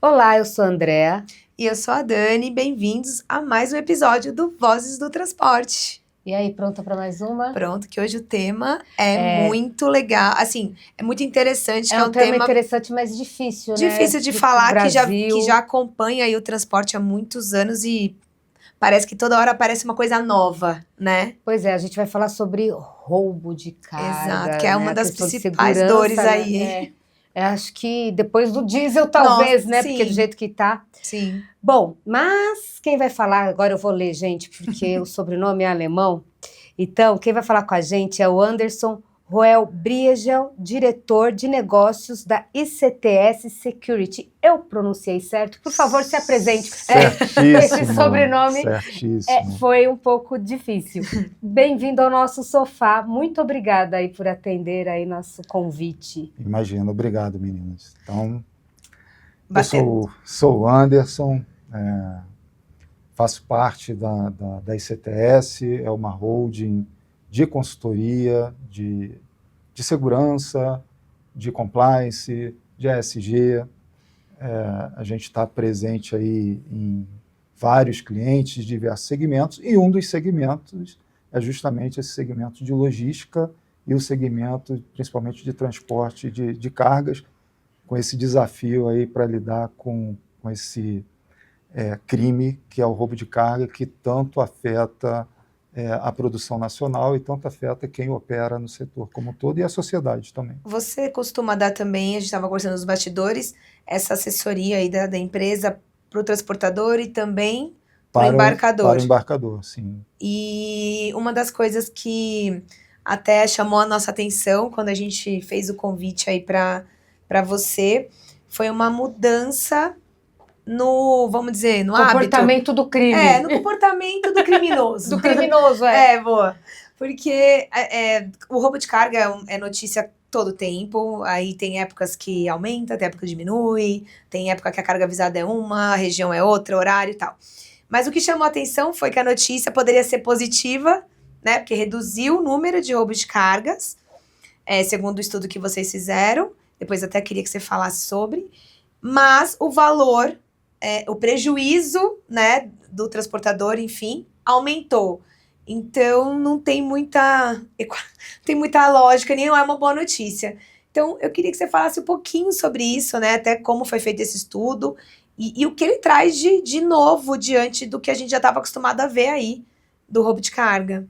Olá, eu sou a Andrea. E eu sou a Dani, bem-vindos a mais um episódio do Vozes do Transporte. E aí, pronta para mais uma? Pronto, que hoje o tema é muito legal, assim, é muito interessante, que É é um um tema tema interessante, mas difícil, né? difícil de Pro falar, que Brasil. já acompanha aí o transporte há muitos anos e parece que toda hora aparece uma coisa nova, né? Pois é, a gente vai falar sobre roubo de Exato, que carga, é né? uma A das questão de principais dores segurança, né? aí. Acho que depois do diesel, Nossa, talvez, né? Porque do sim, jeito que tá. sim. Bom, mas quem vai falar, agora eu vou ler, gente, porque o sobrenome é alemão. Então, quem vai falar com a gente é o Anderson Roel Briegel, diretor de negócios da ICTS Security. Eu pronunciei certo? Por favor, se apresente. Esse sobrenome certíssimo. foi um pouco difícil. Bem-vindo ao nosso sofá. Muito obrigada aí por atender aí nosso convite. Imagina, obrigado, meninas. Então, eu sou o Anderson, faço parte da ICTS, é uma holding de consultoria, de segurança, de compliance, de ESG. A gente está presente aí em vários clientes de diversos segmentos, e um dos segmentos é justamente esse segmento de logística e o segmento, principalmente, de transporte de cargas, com esse desafio aí para lidar com esse crime, que é o roubo de carga, que tanto afeta a produção nacional e tanto afeta quem opera no setor como um todo e a sociedade também. Você costuma dar também, a gente estava conversando nos bastidores, essa assessoria aí da empresa para o transportador e também para o embarcador. Para o embarcador, sim. E uma das coisas que até chamou a nossa atenção quando a gente fez o convite aí para você foi uma mudança no, vamos dizer, no comportamento hábito. Do crime. No comportamento do criminoso. Do criminoso, Boa. Porque o roubo de carga é notícia todo tempo, aí tem épocas que aumenta, tem época que diminui, tem época que a carga avisada é uma, a região é outra, horário e tal. Mas o que chamou a atenção foi que a notícia poderia ser positiva, né? Porque reduziu o número de roubos de cargas, segundo o estudo que vocês fizeram. Depois até queria que você falasse sobre. Mas o valor, o prejuízo, né, do transportador, enfim, aumentou. Então, não tem muita lógica, nem é uma boa notícia. Então, eu queria que você falasse um pouquinho sobre isso, né? Até como foi feito esse estudo e o que ele traz de novo diante do que a gente já estava acostumado a ver aí, do roubo de carga.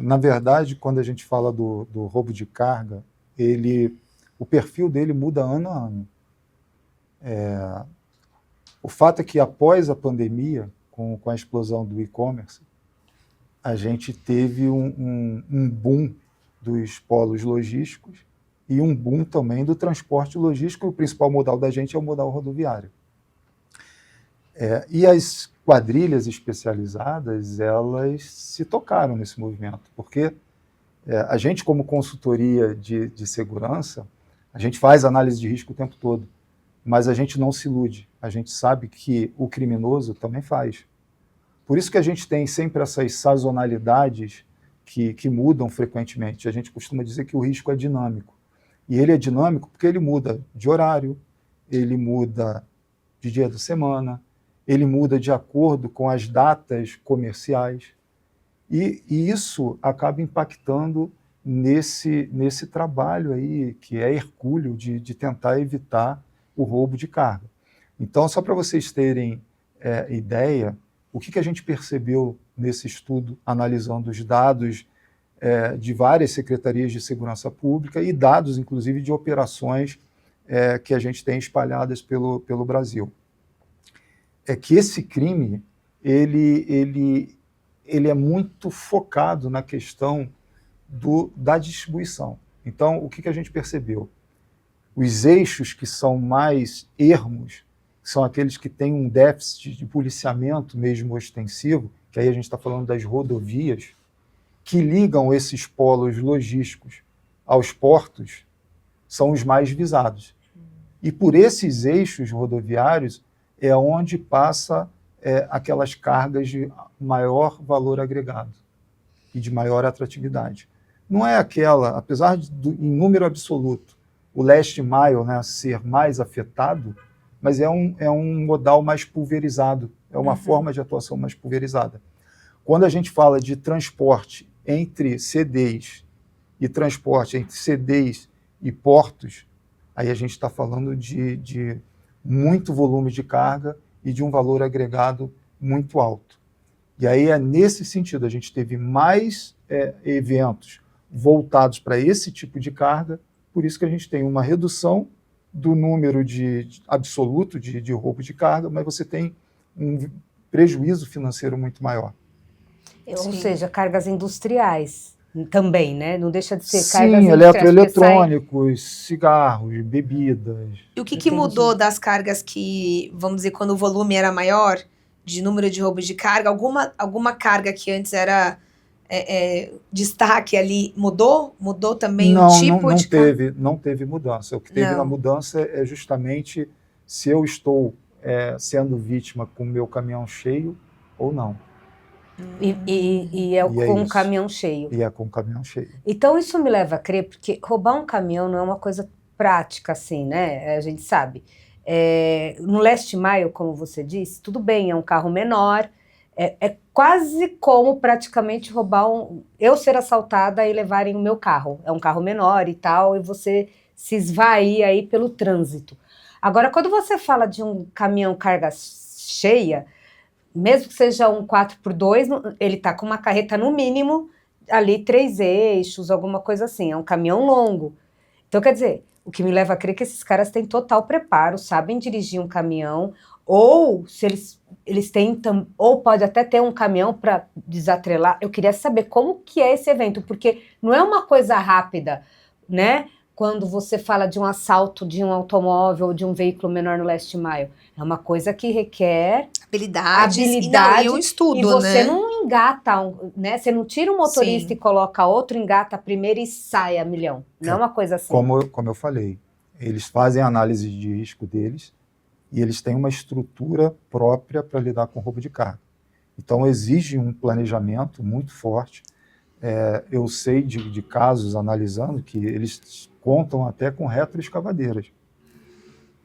Na verdade, quando a gente fala do roubo de carga, o perfil dele muda ano a ano. O fato é que após a pandemia, com a explosão do e-commerce, a gente teve um boom dos polos logísticos e um boom também do transporte logístico. O principal modal da gente é o modal rodoviário. E as quadrilhas especializadas, elas se tocaram nesse movimento, porque a gente, como consultoria de segurança, a gente faz análise de risco o tempo todo, mas a gente não se ilude. A gente sabe que o criminoso também faz. Por isso que a gente tem sempre essas sazonalidades que mudam frequentemente. A gente costuma dizer que o risco é dinâmico. E ele é dinâmico porque ele muda de horário, ele muda de dia da semana, ele muda de acordo com as datas comerciais. E isso acaba impactando nesse trabalho aí, que é hercúleo de tentar evitar o roubo de carga. Então, só para vocês terem ideia, o que a gente percebeu nesse estudo, analisando os dados de várias secretarias de segurança pública e dados, inclusive, de operações que a gente tem espalhadas pelo Brasil. É que esse crime, ele é muito focado na questão da distribuição. Então, o que a gente percebeu? Os eixos que são mais ermos são aqueles que têm um déficit de policiamento mesmo ostensivo, que aí a gente está falando das rodovias, que ligam esses polos logísticos aos portos, são os mais visados. E por esses eixos rodoviários é onde passa aquelas cargas de maior valor agregado e de maior atratividade. Não é aquela, apesar em número absoluto, o last mile, né, ser mais afetado, mas é um modal mais pulverizado, é uma Uhum. forma de atuação mais pulverizada. Quando a gente fala de transporte entre CDs e transporte entre CDs e portos, aí a gente está falando de muito volume de carga e de um valor agregado muito alto. E aí é nesse sentido, a gente teve mais eventos voltados para esse tipo de carga, por isso que a gente tem uma redução do número absoluto de roubo de carga, mas você tem um prejuízo financeiro muito maior. Ou Sim. seja, cargas industriais também, né? Não deixa de ser cargas Sim, industriais. porque sai- eletroeletrônicos, cigarros, bebidas. E o que Entendi. mudou das cargas que, vamos dizer, quando o volume era maior, de número de roubos de carga, alguma carga que antes era destaque ali, mudou? Mudou também o tipo de carga? Não teve mudança. O que teve Não. na mudança é justamente se eu estou sendo vítima com o meu caminhão cheio ou não. E é E é com um isso. caminhão cheio. E é com o caminhão cheio. Então isso me leva a crer, porque roubar um caminhão não é uma coisa prática assim, né? A gente sabe. No Last Mile, como você disse, tudo bem, é um carro menor, é quase como praticamente roubar eu ser assaltada e levarem o meu carro. É um carro menor e tal, e você se esvair aí pelo trânsito. Agora, quando você fala de um caminhão carga cheia, mesmo que seja um 4x2, ele está com uma carreta no mínimo ali 3 eixos, alguma coisa assim, é um caminhão longo. Então, quer dizer, o que me leva a crer que esses caras têm total preparo, sabem dirigir um caminhão, ou se eles têm, ou pode até ter um caminhão para desatrelar. Eu queria saber como que é esse evento, porque não é uma coisa rápida, né? Quando você fala de um assalto de um automóvel ou de um veículo menor no Last Mile. É uma coisa que requer Habilidades habilidade e um estudo, e você né? não engata, né? Você não tira um motorista Sim. e coloca outro, engata a primeira e sai a milhão. Não é uma coisa assim. Como eu falei, eles fazem a análise de risco deles e eles têm uma estrutura própria para lidar com roubo de carga. Então, exige um planejamento muito forte. Eu sei de casos, analisando, que eles contam até com retroescavadeiras.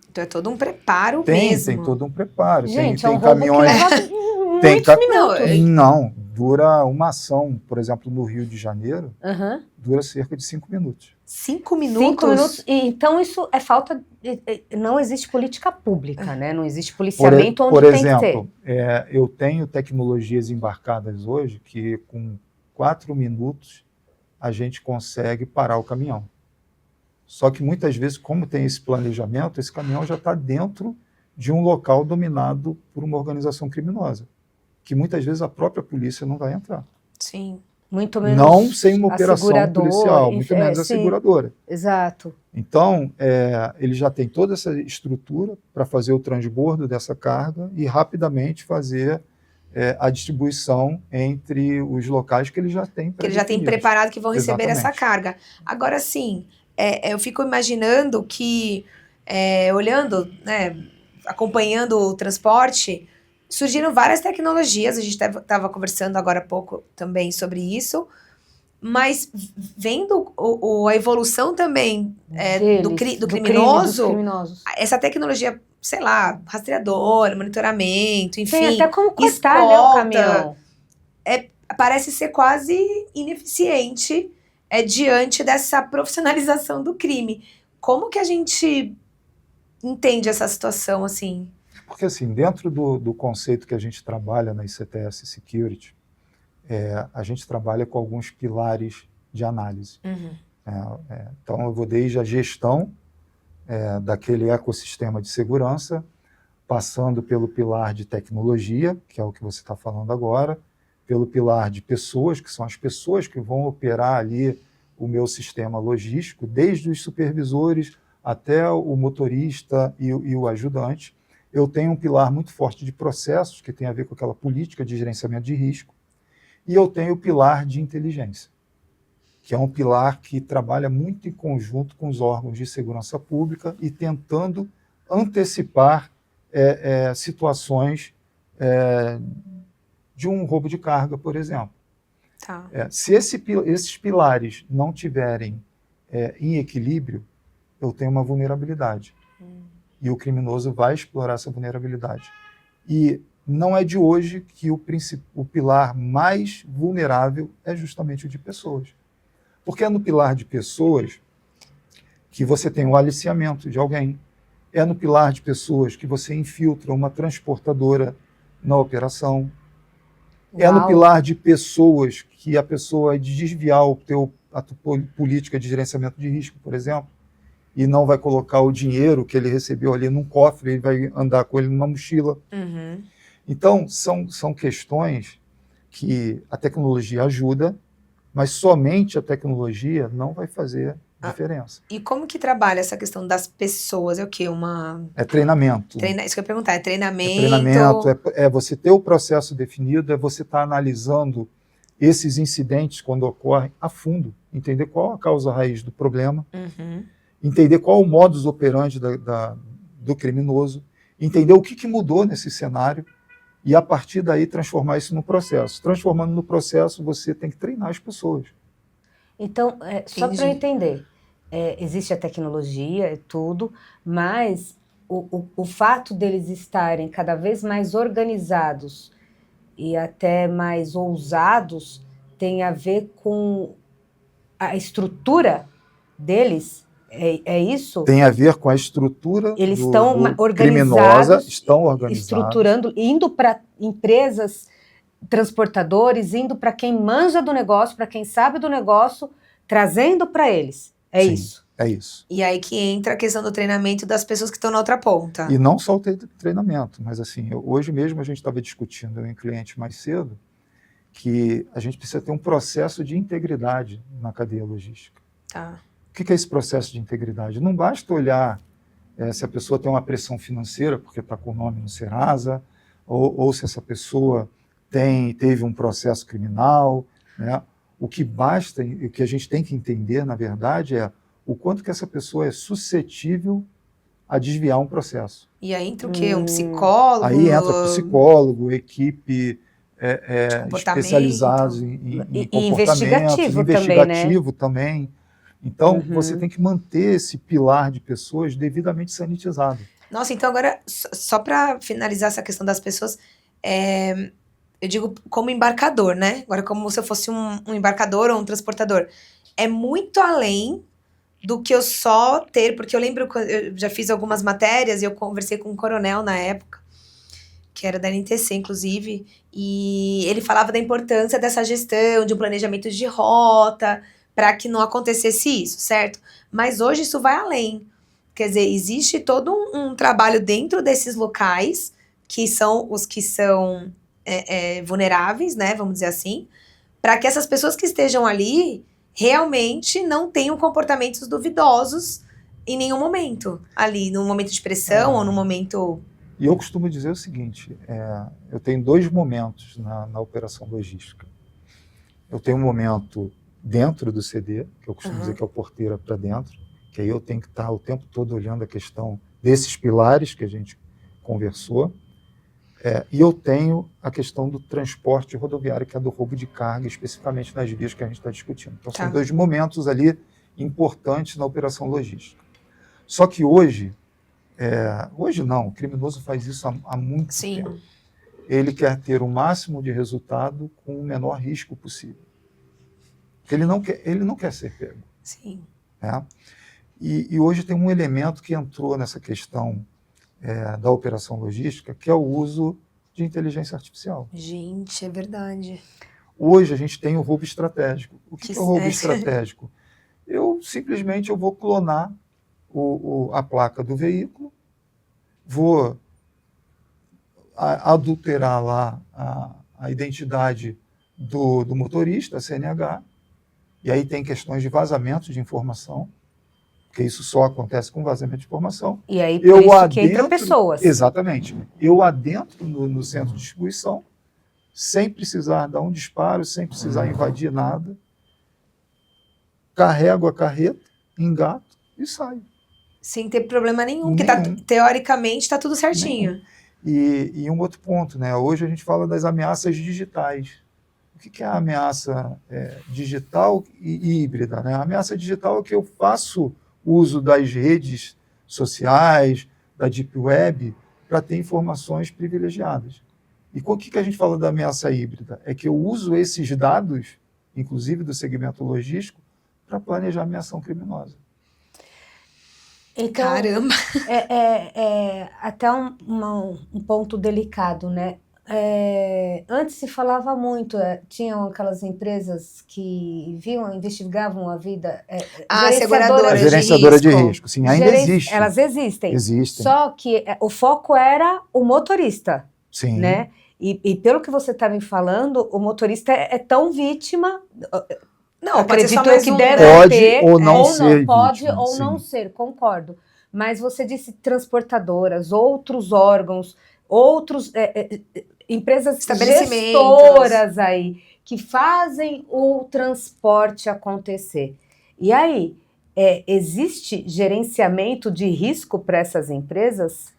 Então é todo um preparo Tem mesmo. todo um preparo. Gente, tem é um roubo caminhões. que leva Tem muitos ca- minutos. Não, dura uma ação, por exemplo, no Rio de Janeiro, Aham. dura cerca de 5 minutos. 5 minutos? 5 minutos. E, então isso é falta. Não existe política pública, né? Não existe policiamento onde Por tem que exemplo, ter. eu tenho tecnologias embarcadas hoje que com 4 minutos a gente consegue parar o caminhão. Só que muitas vezes, como tem esse planejamento, esse caminhão já está dentro de um local dominado por uma organização criminosa, que muitas vezes a própria polícia não vai entrar. Sim. Muito menos Não sem uma a operação seguradora, policial, enfim, muito menos a sim. seguradora. Exato. Então, ele já tem toda essa estrutura para fazer o transbordo dessa carga e rapidamente fazer a distribuição entre os locais que ele já tem Que ele já tem pré-definidos. preparado que vão receber essa Exatamente. carga. Agora, sim, eu fico imaginando que, olhando, né, acompanhando o transporte, surgiram várias tecnologias, a gente estava conversando agora há pouco também sobre isso, mas vendo a evolução também do Crime dos criminoso, criminosos. essa tecnologia, sei lá, rastreador, monitoramento, enfim, Tem até como cortar, né, o escolta, caminhão. parece ser quase ineficiente diante dessa profissionalização do crime. Como que a gente entende essa situação, assim? Porque, assim, dentro do conceito que a gente trabalha na ICTS Security, a gente trabalha com alguns pilares de análise. Uhum. Então, eu vou desde a gestão daquele ecossistema de segurança, passando pelo pilar de tecnologia, que é o que você está falando agora, pelo pilar de pessoas, que são as pessoas que vão operar ali o meu sistema logístico, desde os supervisores até o motorista e o ajudante. Eu tenho um pilar muito forte de processos, que tem a ver com aquela política de gerenciamento de risco, e eu tenho o pilar de inteligência, que é um pilar que trabalha muito em conjunto com os órgãos de segurança pública e tentando antecipar situações de um roubo de carga, por exemplo. Tá. Se esses pilares não tiverem em equilíbrio, eu tenho uma vulnerabilidade. e o criminoso vai explorar essa vulnerabilidade. E não é de hoje que o pilar mais vulnerável é justamente o de pessoas. Porque é no pilar de pessoas que você tem o aliciamento de alguém, é no pilar de pessoas que você infiltra uma transportadora na operação, é no Uau. pilar de pessoas que a pessoa de desviar a tua política de gerenciamento de risco, por exemplo, e não vai colocar o dinheiro que ele recebeu ali num cofre, ele vai andar com ele numa mochila. Uhum. Então, são questões que a tecnologia ajuda, mas somente a tecnologia não vai fazer diferença. E como que trabalha essa questão das pessoas? É o quê? É treinamento. Isso que eu ia perguntar, é treinamento? É treinamento, é você ter o processo definido, é você estar analisando esses incidentes quando ocorrem a fundo, entender qual a causa raiz do problema, Uhum. entender qual o modus operandi do criminoso, entender o que mudou nesse cenário e, a partir daí, transformar isso no processo. Transformando no processo, você tem que treinar as pessoas. Então, só para eu Entendi. entender, existe a tecnologia e tudo, mas o fato deles estarem cada vez mais organizados e até mais ousados tem a ver com a estrutura deles? É isso? Tem a ver com a estrutura Eles estão do criminosa, organizados, estão organizados. estruturando, indo para empresas, transportadores, indo para quem manja do negócio, para quem sabe do negócio, trazendo para eles. É Sim, isso. É isso. E aí que entra a questão do treinamento das pessoas que estão na outra ponta. E não só o treinamento, mas assim, hoje mesmo a gente estava discutindo em cliente mais cedo que a gente precisa ter um processo de integridade na cadeia logística. Tá. O que é esse processo de integridade? Não basta olhar se a pessoa tem uma pressão financeira, porque está com o nome no Serasa, ou se essa pessoa teve um processo criminal, né? O que basta, e o que a gente tem que entender, na verdade, é o quanto que essa pessoa é suscetível a desviar um processo. E aí entra o quê? Um psicólogo? Aí entra psicólogo, equipe especializados em investigativo investigativo também, né? também. Então, você tem que manter esse pilar de pessoas devidamente sanitizado. Nossa, então agora, só para finalizar essa questão das pessoas, eu digo como embarcador, né? Agora, como se eu fosse um embarcador ou um transportador. É muito além do que eu só ter, porque eu lembro, eu já fiz algumas matérias e eu conversei com um coronel na época, que era da NTC, inclusive, e ele falava da importância dessa gestão, de um planejamento de rota, para que não acontecesse isso, certo? Mas hoje isso vai além. Quer dizer, existe todo um trabalho dentro desses locais, que são os que são vulneráveis, né, vamos dizer assim, para que essas pessoas que estejam ali realmente não tenham comportamentos duvidosos em nenhum momento. Ali, num momento de pressão ou no momento... E eu costumo dizer o seguinte, eu tenho 2 momentos na operação logística. Eu tenho um momento dentro do CD, que eu costumo dizer que é o porteira para dentro, que aí eu tenho que estar o tempo todo olhando a questão desses pilares que a gente conversou, e eu tenho a questão do transporte rodoviário, que é do roubo de carga, especificamente nas vias que a gente está discutindo. Então, são 2 momentos ali importantes na operação logística. Só que hoje não, o criminoso faz isso há muito tempo. Ele quer ter o máximo de resultado com o menor risco possível. Porque ele não quer ser pego. Sim. Né? E hoje tem um elemento que entrou nessa questão da operação logística, que é o uso de inteligência artificial. Gente, é verdade. Hoje a gente tem o roubo estratégico. O que é o roubo estratégico? Eu simplesmente vou clonar a placa do veículo, vou adulterar lá a identidade do motorista, a CNH, e aí tem questões de vazamento de informação, porque isso só acontece com vazamento de informação. E aí, por isso que entra pessoas. Exatamente. Eu adentro no centro de distribuição, sem precisar dar um disparo, sem precisar invadir nada, carrego a carreta, engato e saio. Sem ter problema nenhum, porque teoricamente está tudo certinho. E um outro ponto, né? Hoje a gente fala das ameaças digitais. O que é a ameaça digital e híbrida? Né? A ameaça digital é que eu faço uso das redes sociais, da Deep Web para ter informações privilegiadas. E o que a gente fala da ameaça híbrida? É que eu uso esses dados, inclusive do segmento logístico, para planejar minha ação criminosa. Então, Caramba! é até um ponto delicado, né? Antes se falava muito, tinham aquelas empresas que investigavam a vida. Seguradora A de gerenciadora de risco. risco, sim, ainda existe. Elas existem. Existem. Só que o foco era o motorista, Sim. né? E pelo que você está me falando, o motorista é tão vítima. Não, pode ser só Acredito mais que um, deve né? Pode ter, ou não ser pode vítima, ou sim. não ser, concordo. Mas você disse transportadoras, outros órgãos, outros empresas Estabelecimentos. gestoras aí que fazem o transporte acontecer. E aí, existe gerenciamento de risco para essas empresas?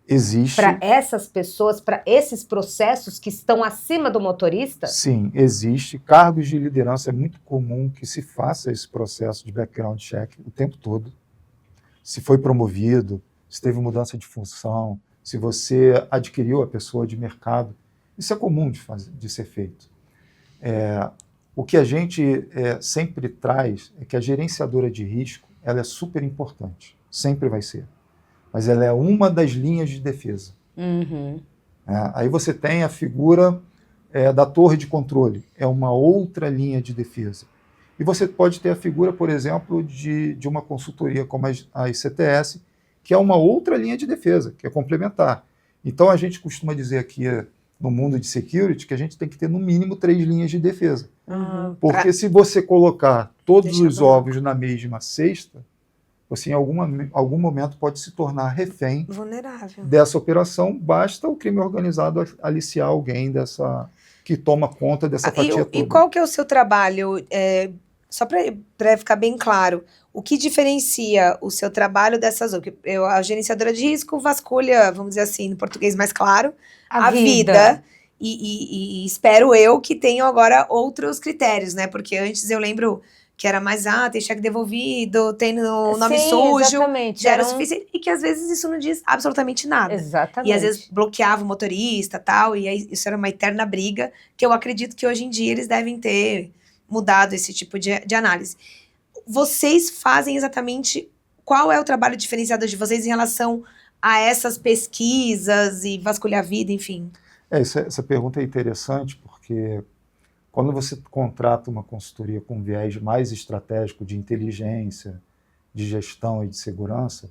Existe. Para essas pessoas, para esses processos que estão acima do motorista? Sim, existe. Cargos de liderança é muito comum que se faça esse processo de background check o tempo todo. Se foi promovido, se teve mudança de função, se você adquiriu a pessoa de mercado. Isso é comum de ser feito. O que a gente sempre traz é que a gerenciadora de risco ela é super importante, sempre vai ser. Mas ela é uma das linhas de defesa. Uhum. Aí você tem a figura da torre de controle, é uma outra linha de defesa. E você pode ter a figura, por exemplo, de uma consultoria como a ICTS, que é uma outra linha de defesa, que é complementar. Então a gente costuma dizer aqui no mundo de security que a gente tem que ter no mínimo 3 linhas de defesa. Uhum. Porque se você colocar todos Deixa os eu ver. ovos na mesma cesta, você em algum momento pode se tornar refém Vulnerável. dessa operação. Basta o crime organizado aliciar alguém que toma conta dessa fatia toda. E qual que é o seu trabalho? Só para ficar bem claro, o que diferencia o seu trabalho dessas outras? A gerenciadora de risco vasculha, vamos dizer assim, no português mais claro, a vida. E espero eu que tenham agora outros critérios, né? Porque antes eu lembro que era mais, tem cheque devolvido, tem no nome Sim, sujo, exatamente. já era o suficiente. E que às vezes isso não diz absolutamente nada. Exatamente. E às vezes bloqueava o motorista e tal, e aí isso era uma eterna briga, que eu acredito que hoje em dia eles devem ter mudado esse tipo de análise. Vocês fazem exatamente qual é o trabalho diferenciador de vocês em relação a essas pesquisas e vasculhar a vida, enfim? Essa pergunta é interessante porque quando você contrata uma consultoria com viés mais estratégico de inteligência, de gestão e de segurança,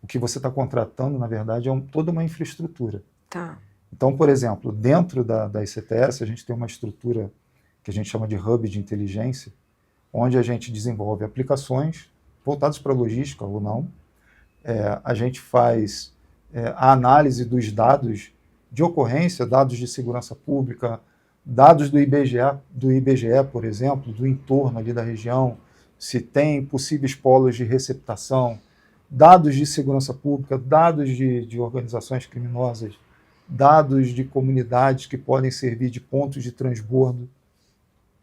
o que você está contratando, na verdade, é toda uma infraestrutura. Tá. Então, por exemplo, dentro da ICTS, a gente tem uma estrutura que a gente chama de hub de inteligência, onde a gente desenvolve aplicações voltadas para logística ou não. A gente faz a análise dos dados de ocorrência, dados de segurança pública, dados do IBGE, por exemplo, do entorno ali da região, se tem possíveis polos de receptação, dados de segurança pública, dados de organizações criminosas, dados de comunidades que podem servir de pontos de transbordo.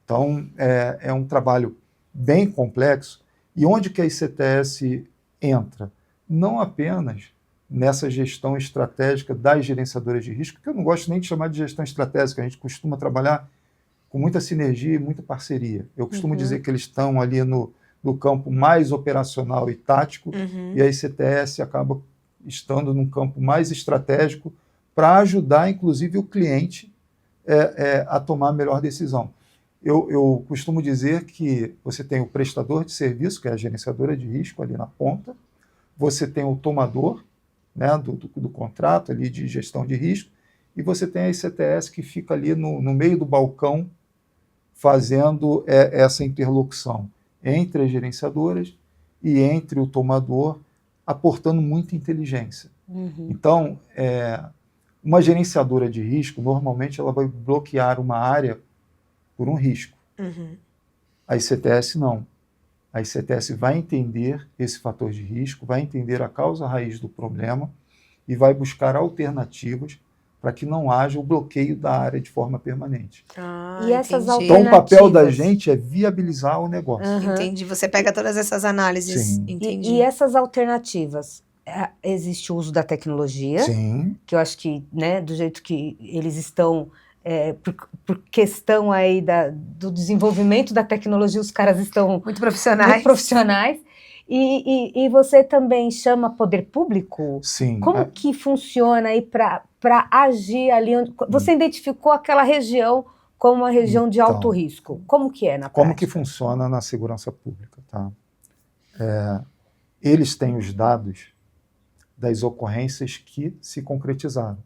Então, é um trabalho bem complexo. E onde que a ICTS entra? Não apenas nessa gestão estratégica das gerenciadoras de risco, que eu não gosto nem de chamar de gestão estratégica, a gente costuma trabalhar com muita sinergia e muita parceria. Eu costumo dizer que eles estão ali no campo mais operacional e tático, e a ICTS acaba estando num campo mais estratégico para ajudar, inclusive, o cliente a tomar a melhor decisão. Eu costumo dizer que você tem o prestador de serviço, que é a gerenciadora de risco ali na ponta, você tem o tomador, né, do contrato ali de gestão de risco, e você tem a ICTS que fica ali no meio do balcão fazendo essa interlocução entre as gerenciadoras e entre o tomador, aportando muita inteligência. Então, uma gerenciadora de risco, normalmente, ela vai bloquear uma área por um risco. A ICTS não. A ICTS vai entender esse fator de risco, vai entender a causa raiz do problema e vai buscar alternativas para que não haja o bloqueio da área de forma permanente. E essas entendi. Então, o papel da gente é viabilizar o negócio. Entendi. Você pega todas essas análises. Sim. Entendi. E essas alternativas, existe o uso da tecnologia, Sim, que eu acho que, né, do jeito que eles estão, por questão aí do desenvolvimento da tecnologia, os caras estão Muito profissionais. muito profissionais. E você também chama poder público? sim. Como que funciona aí para agir ali? Você identificou aquela região como uma região de alto Então, risco. Como que é na como que prática? funciona na segurança pública, tá? Eles têm os dados das ocorrências que se concretizaram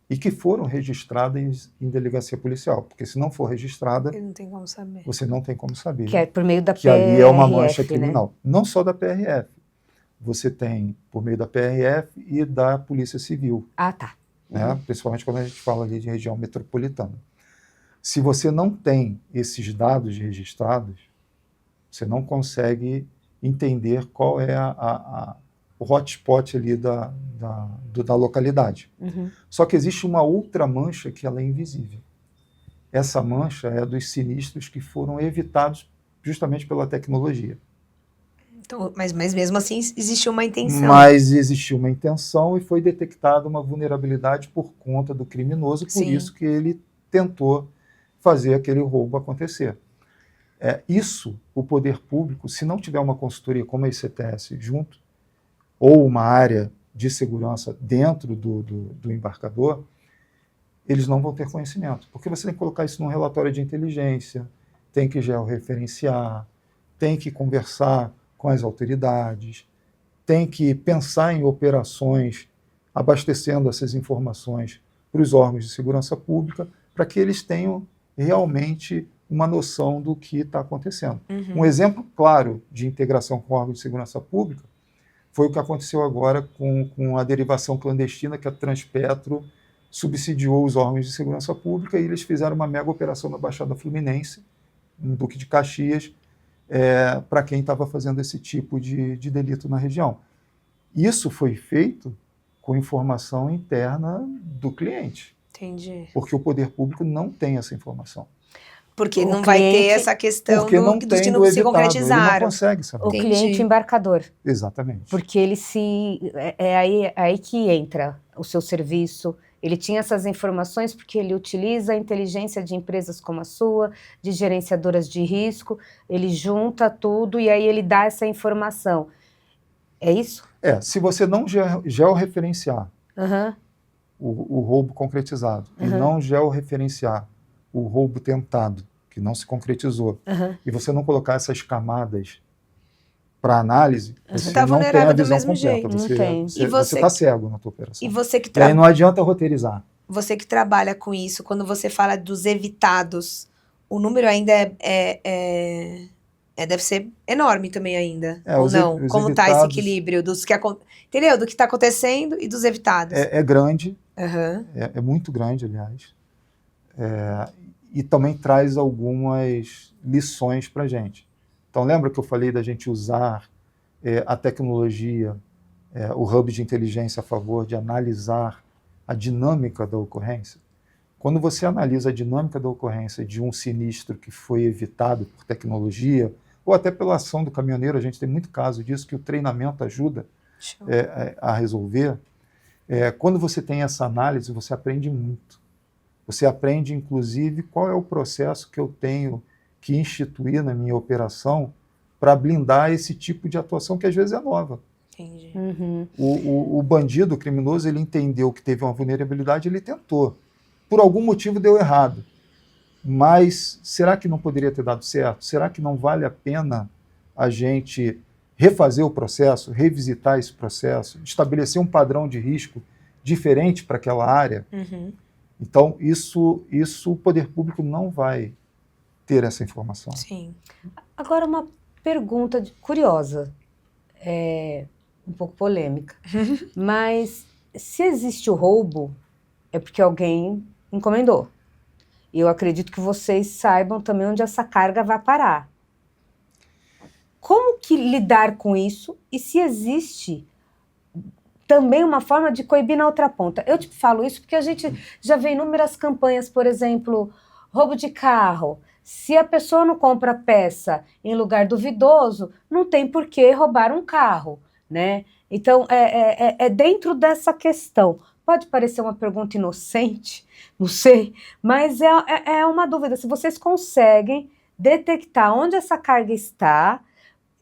e que foram registradas em delegacia policial, porque se não for registrada, Ele não tem como saber. você não tem como saber Que é por meio da que ali é uma mancha PRF, né? criminal. Não só da PRF, você tem por meio da PRF e da Polícia Civil, Ah, tá. né? Principalmente quando a gente fala ali de região metropolitana. Se você não tem esses dados registrados, você não consegue entender qual é o hotspot ali da localidade. Uhum. Só que existe uma outra mancha que ela é invisível. Essa mancha é dos sinistros que foram evitados justamente pela tecnologia. Então, mas mesmo assim, existiu uma intenção. Mas existiu uma intenção e foi detectada uma vulnerabilidade por conta do criminoso, por Sim. isso que ele tentou fazer aquele roubo acontecer. Isso, o poder público, se não tiver uma consultoria como a ICTS junto, ou uma área de segurança dentro do embarcador, eles não vão ter conhecimento. Porque você tem que colocar isso num relatório de inteligência, tem que georreferenciar, tem que conversar com as autoridades, tem que pensar em operações abastecendo essas informações para os órgãos de segurança pública, para que eles tenham realmente uma noção do que está acontecendo. Uhum. Um exemplo claro de integração com órgãos de segurança pública foi o que aconteceu agora com a derivação clandestina que a Transpetro subsidiou os órgãos de segurança pública e eles fizeram uma mega operação na Baixada Fluminense, no Duque de Caxias, para quem estava fazendo esse tipo de delito na região. Isso foi feito com informação interna do cliente, Entendi. porque o poder público não tem essa informação. Porque O não vai ter cliente- essa questão Porque não dos que tem não do se evitado, ele não concretizaram. consegue saber. O Entendi. cliente embarcador. Exatamente. Porque ele aí que entra o seu serviço. Ele tinha essas informações porque ele utiliza a inteligência de empresas como a sua, de gerenciadoras de risco, ele junta tudo e aí ele dá essa informação. É isso? Se você não georreferenciar Aham. o roubo concretizado e Uhum. não georreferenciar o roubo tentado, que não se concretizou, Aham. e você não colocar essas camadas para análise, você Tá não tem vulnerável a do visão mesmo completa. jeito. Não tem. Você E você- está cego na tua operação. E você que, E aí não adianta roteirizar. você que trabalha com isso, quando você fala dos evitados, o número ainda deve ser enorme também ainda. Ou Os não? Como tá esse evitados- equilíbrio entendeu? Do que tá acontecendo e dos evitados. É grande, Aham. é muito grande, aliás, e também traz algumas lições para a gente. Então, lembra que eu falei da gente usar a tecnologia, o hub de inteligência a favor de analisar a dinâmica da ocorrência? Quando você analisa a dinâmica da ocorrência de um sinistro que foi evitado por tecnologia, ou até pela ação do caminhoneiro, a gente tem muito caso disso, que o treinamento ajuda Show. a resolver. Quando você tem essa análise, você aprende muito. Você aprende, inclusive, qual é o processo que eu tenho que instituir na minha operação para blindar esse tipo de atuação que às vezes é nova. Entendi. Uhum. O bandido, o criminoso, ele entendeu que teve uma vulnerabilidade, ele tentou. Por algum motivo deu errado. Mas será que não poderia ter dado certo? Será que não vale a pena a gente refazer o processo, revisitar esse processo, estabelecer um padrão de risco diferente para aquela área? Uhum. Então, isso o poder público não vai ter essa informação. Sim. Agora uma pergunta curiosa, um pouco polêmica, mas se existe o roubo, é porque alguém encomendou. E eu acredito que vocês saibam também onde essa carga vai parar. Como que lidar com isso? E se existe também uma forma de coibir na outra ponta? Eu te falo isso porque a gente já vê inúmeras campanhas, por exemplo, roubo de carro. Se a pessoa não compra peça em lugar duvidoso, não tem por que roubar um carro, né? Então, é dentro dessa questão. Pode parecer uma pergunta inocente, não sei, mas é uma dúvida. Se vocês conseguem detectar onde essa carga está,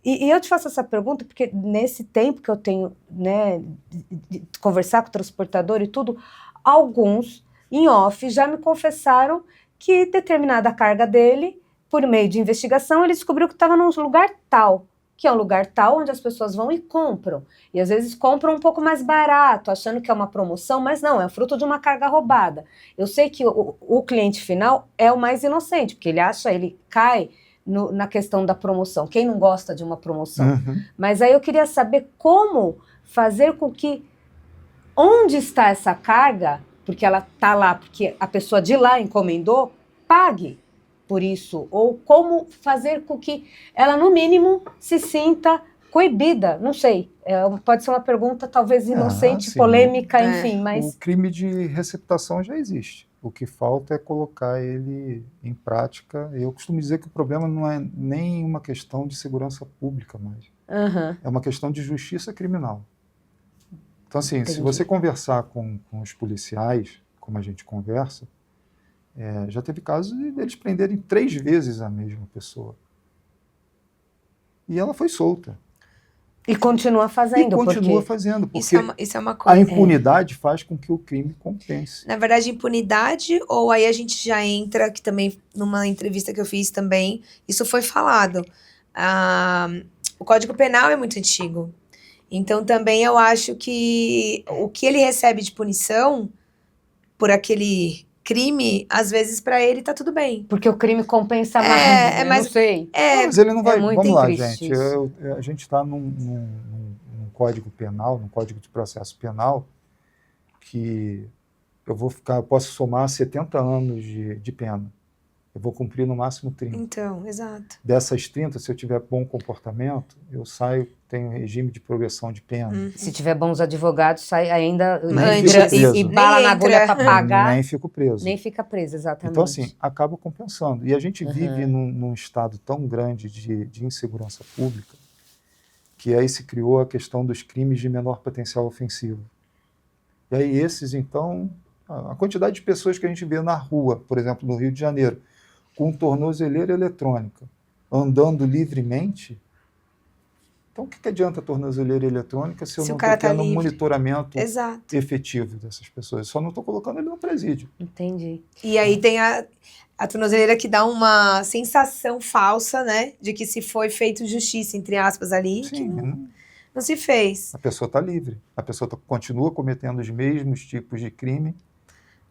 e eu te faço essa pergunta porque nesse tempo que eu tenho, né, de conversar com o transportador e tudo, alguns, em off, já me confessaram que determinada carga dele, por meio de investigação, ele descobriu que estava num lugar tal, que é um lugar tal onde as pessoas vão e compram. E às vezes compram um pouco mais barato, achando que é uma promoção, mas não, é fruto de uma carga roubada. Eu sei que o cliente final é o mais inocente, porque ele cai na questão da promoção. Quem não gosta de uma promoção? Uhum. Mas aí eu queria saber como fazer com que, onde está essa carga, porque ela está lá, porque a pessoa de lá encomendou, pague por isso, ou como fazer com que ela, no mínimo, se sinta coibida, não sei, pode ser uma pergunta talvez inocente, sim. polêmica, enfim, mas... O crime de receptação já existe, o que falta é colocar ele em prática. Eu costumo dizer que o problema não é nem uma questão de segurança pública mais, é uma questão de justiça criminal. Então, assim, se você conversar com os policiais, como a gente conversa, já teve casos deles prenderem 3 vezes a mesma pessoa. E ela foi solta. E continua fazendo. Porque isso é uma coisa. A impunidade faz com que o crime compense. Na verdade, impunidade, ou aí a gente já entra, que também, numa entrevista que eu fiz também, isso foi falado. O Código Penal é muito antigo. Então, também eu acho que o que ele recebe de punição por aquele crime, às vezes para ele tá tudo bem. Porque o crime compensa mais, mas, não sei. Mas ele não vai... Vamos lá, gente. Isso. A gente está num Código Penal, num Código de Processo Penal, que eu posso somar 70 anos de pena. Eu vou cumprir no máximo 30. Então, exato. Dessas 30, se eu tiver bom comportamento, eu saio, tenho regime de progressão de pena. Se tiver bons advogados, sai ainda e bala na agulha para pagar. Nem fico preso. Nem fica preso, exatamente. Então, assim, acaba compensando. E a gente vive num estado tão grande de insegurança pública que aí se criou a questão dos crimes de menor potencial ofensivo. E aí esses, então, a quantidade de pessoas que a gente vê na rua, por exemplo, no Rio de Janeiro, com tornozeleira eletrônica, andando livremente, então o que adianta a tornozeleira eletrônica se eu não estou tendo um monitoramento efetivo dessas pessoas? Eu só não estou colocando ele no presídio. Entendi. E aí tem a tornozeleira que dá uma sensação falsa, né, de que se foi feito justiça, entre aspas, ali, Sim, que não se fez. A pessoa está livre, a pessoa continua cometendo os mesmos tipos de crime,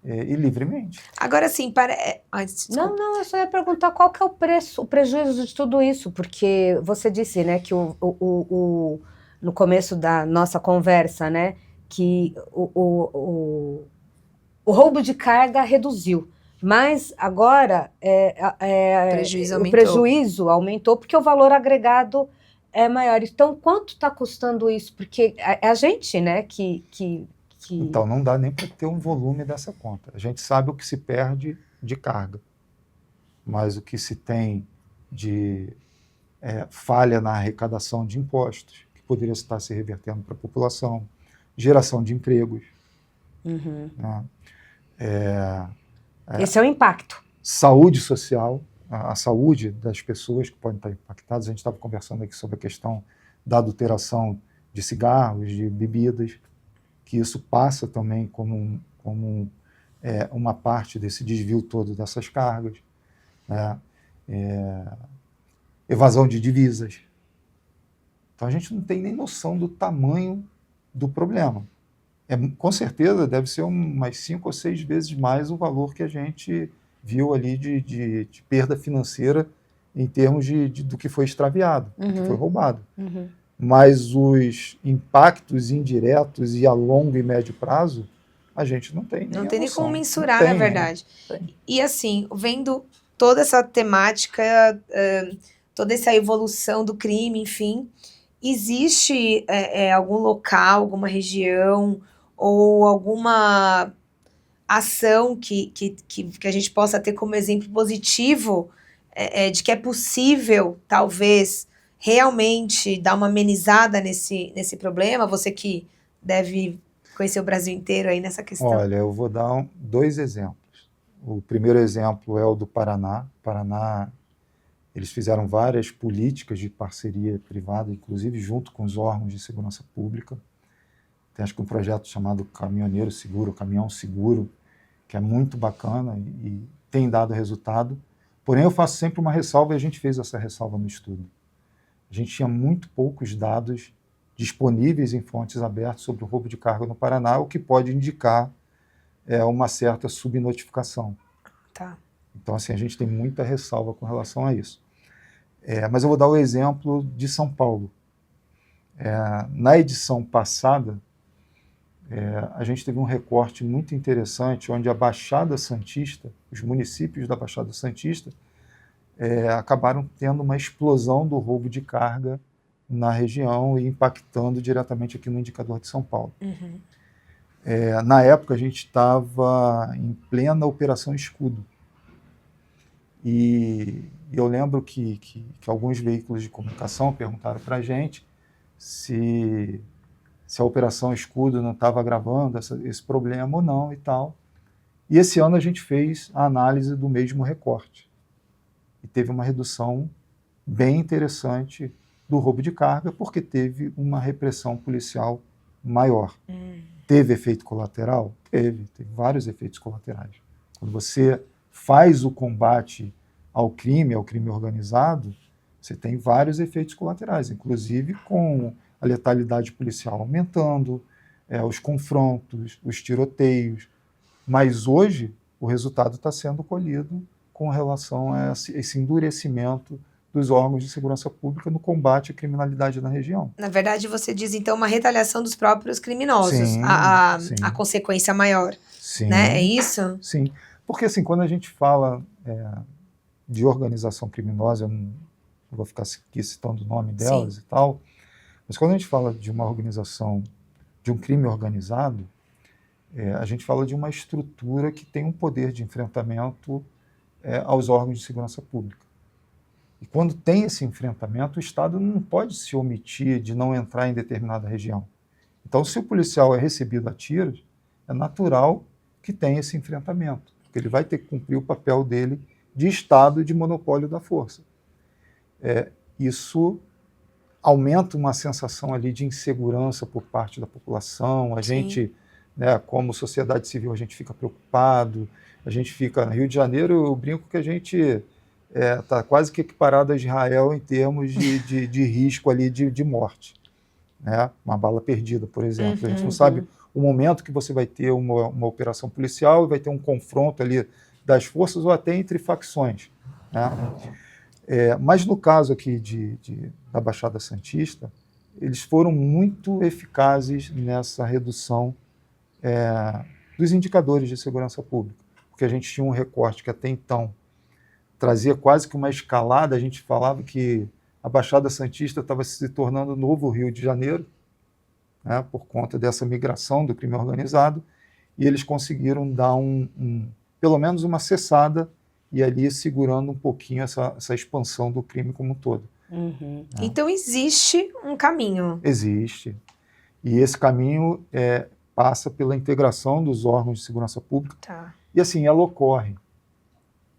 e livremente. Agora sim, Não, eu só ia perguntar qual que é o prejuízo de tudo isso, porque você disse, né, que no começo da nossa conversa, né, que o roubo de carga reduziu, mas agora o prejuízo aumentou porque o valor agregado é maior. Então, quanto está custando isso? Porque é a gente, né, que... Então, não dá nem para ter um volume dessa conta. A gente sabe o que se perde de carga, mas o que se tem de falha na arrecadação de impostos, que poderia estar se revertendo para a população, geração de empregos. Né? Esse é o impacto. Saúde social, a saúde das pessoas que podem estar impactadas. A gente estava conversando aqui sobre a questão da adulteração de cigarros, de bebidas, que isso passa também como uma parte desse desvio todo dessas cargas, né? Evasão de divisas. Então a gente não tem nem noção do tamanho do problema. Com certeza deve ser umas 5 ou 6 vezes mais o valor que a gente viu ali de perda financeira em termos do que foi extraviado, do que foi roubado. Mas os impactos indiretos e a longo e médio prazo, a gente não tem nem Não tem nem como mensurar, na verdade. E assim, vendo toda essa temática, toda essa evolução do crime, enfim, existe algum local, alguma região ou alguma ação que a gente possa ter como exemplo positivo de que é possível, talvez, realmente dar uma amenizada nesse problema? Você que deve conhecer o Brasil inteiro aí nessa questão. Olha, eu vou dar 2 exemplos. O primeiro exemplo é o do Paraná. Paraná, eles fizeram várias políticas de parceria privada, inclusive junto com os órgãos de segurança pública. Tem acho que um projeto chamado Caminhoneiro Seguro, Caminhão Seguro, que é muito bacana e tem dado resultado. Porém, eu faço sempre uma ressalva, e a gente fez essa ressalva no estudo. A gente tinha muito poucos dados disponíveis em fontes abertas sobre o roubo de carga no Paraná, o que pode indicar uma certa subnotificação. Tá. Então, assim, a gente tem muita ressalva com relação a isso. Mas eu vou dar o exemplo de São Paulo. Na edição passada, a gente teve um recorte muito interessante, onde a Baixada Santista, os municípios da Baixada Santista, acabaram tendo uma explosão do roubo de carga na região e impactando diretamente aqui no indicador de São Paulo. Uhum. Na época, a gente estava em plena Operação Escudo. E eu lembro que alguns veículos de comunicação perguntaram para a gente se a Operação Escudo não estava agravando esse problema ou não e tal. E esse ano a gente fez a análise do mesmo recorte. E teve uma redução bem interessante do roubo de carga, porque teve uma repressão policial maior. Teve efeito colateral? Teve vários efeitos colaterais. Quando você faz o combate ao crime organizado, você tem vários efeitos colaterais, inclusive com a letalidade policial aumentando, os confrontos, os tiroteios. Mas hoje o resultado está sendo colhido com relação a esse endurecimento dos órgãos de segurança pública no combate à criminalidade na região. Na verdade, você diz, então, uma retaliação dos próprios criminosos, Sim, a consequência maior, sim, né? É isso? Sim, porque assim, quando a gente fala de organização criminosa, eu não vou ficar aqui citando o nome delas e tal, mas quando a gente fala de uma organização, de um crime organizado, a gente fala de uma estrutura que tem um poder de enfrentamento aos órgãos de segurança pública. E quando tem esse enfrentamento, o Estado não pode se omitir de não entrar em determinada região. Então, se o policial é recebido a tiros, é natural que tenha esse enfrentamento, porque ele vai ter que cumprir o papel dele de Estado de monopólio da força. Isso aumenta uma sensação ali de insegurança por parte da população. A gente, como sociedade civil, a gente fica preocupado, a gente fica... No Rio de Janeiro, eu brinco que a gente está quase que equiparado a Israel em termos de risco ali de morte. Né? Uma bala perdida, por exemplo. A gente não sabe o momento que você vai ter uma operação policial e vai ter um confronto ali das forças ou até entre facções. Né? Mas no caso aqui da Baixada Santista, eles foram muito eficazes nessa redução dos indicadores de segurança pública, porque a gente tinha um recorte que até então trazia quase que uma escalada. A gente falava que a Baixada Santista estava se tornando o novo Rio de Janeiro, né, por conta dessa migração do crime organizado, e eles conseguiram dar pelo menos uma cessada e ali segurando um pouquinho essa expansão do crime como um todo. Né? Então existe um caminho. Existe. E esse caminho passa pela integração dos órgãos de segurança pública. Tá. E assim, ela ocorre.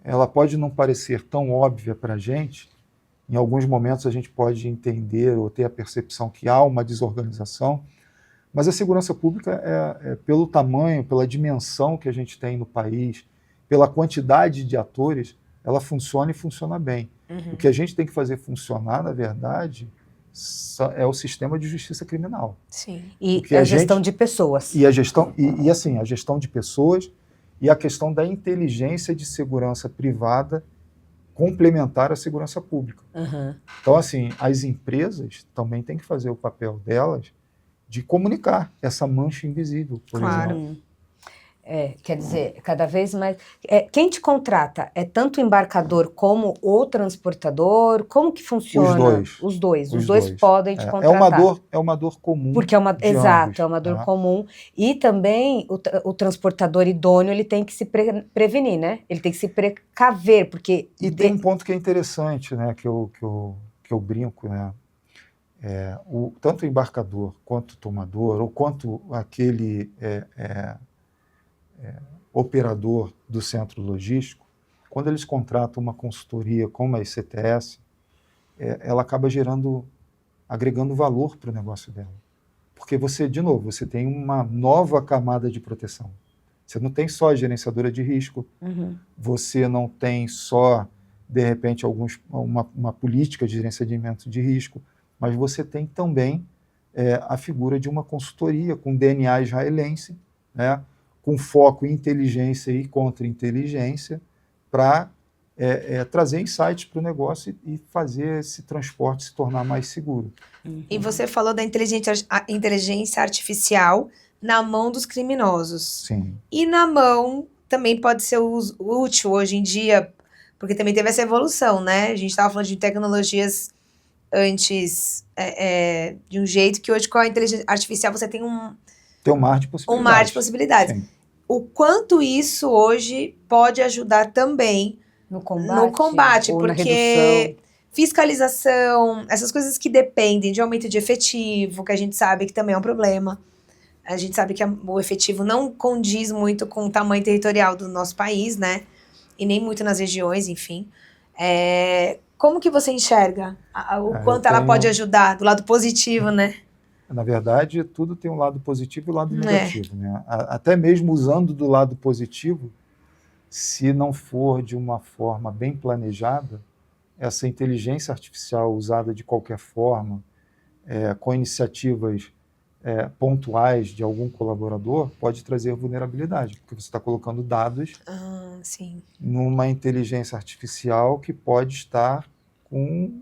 Ela pode não parecer tão óbvia para a gente. Em alguns momentos a gente pode entender ou ter a percepção que há uma desorganização, mas a segurança pública pelo tamanho, pela dimensão que a gente tem no país, pela quantidade de atores, ela funciona e funciona bem. O que a gente tem que fazer funcionar, na verdade, é o sistema de justiça criminal. Sim. E a gestão de pessoas. E a gestão de pessoas e a questão da inteligência de segurança privada complementar à segurança pública. Então, assim, as empresas também têm que fazer o papel delas de comunicar essa mancha invisível, por exemplo. Quer dizer, cada vez mais... quem te contrata é tanto o embarcador como o transportador? Como que funciona? Os dois podem te contratar. É uma dor comum. Porque é uma dor comum. E também o transportador idôneo, ele tem que se prevenir, né? Ele tem que se precaver, porque... E tem um ponto que é interessante, né, que eu que eu brinco, né? Tanto o embarcador, quanto o tomador, ou quanto aquele operador do centro logístico, quando eles contratam uma consultoria como a ICTS, ela acaba agregando valor para o negócio dela. Porque você, de novo, você tem uma nova camada de proteção. Você não tem só a gerenciadora de risco, você não tem só, de repente, uma política de gerenciamento de risco, mas você tem também a figura de uma consultoria com DNA israelense, né, com foco em inteligência e contra-inteligência, para trazer insights para o negócio e fazer esse transporte se tornar mais seguro. E você falou da inteligência artificial na mão dos criminosos. Sim. E na mão também pode ser útil hoje em dia, porque também teve essa evolução, né? A gente estava falando de tecnologias antes de um jeito que hoje com a inteligência artificial você tem Tem um mar de possibilidades. Um mar de possibilidades. Sim. O quanto isso hoje pode ajudar também No no combate, ou na porque redução. fiscalização, essas coisas que dependem de aumento de efetivo, que a gente sabe que também é um problema. A gente sabe que o efetivo não condiz muito com o tamanho territorial do nosso país, né? E nem muito nas regiões, enfim. Como que você enxerga o quanto ela pode ajudar do lado positivo, né? Na verdade, tudo tem um lado positivo e um lado negativo, né? Até mesmo usando do lado positivo, se não for de uma forma bem planejada, essa inteligência artificial usada de qualquer forma, com iniciativas pontuais de algum colaborador, pode trazer vulnerabilidade, porque você está colocando dados Sim. numa inteligência artificial que pode estar com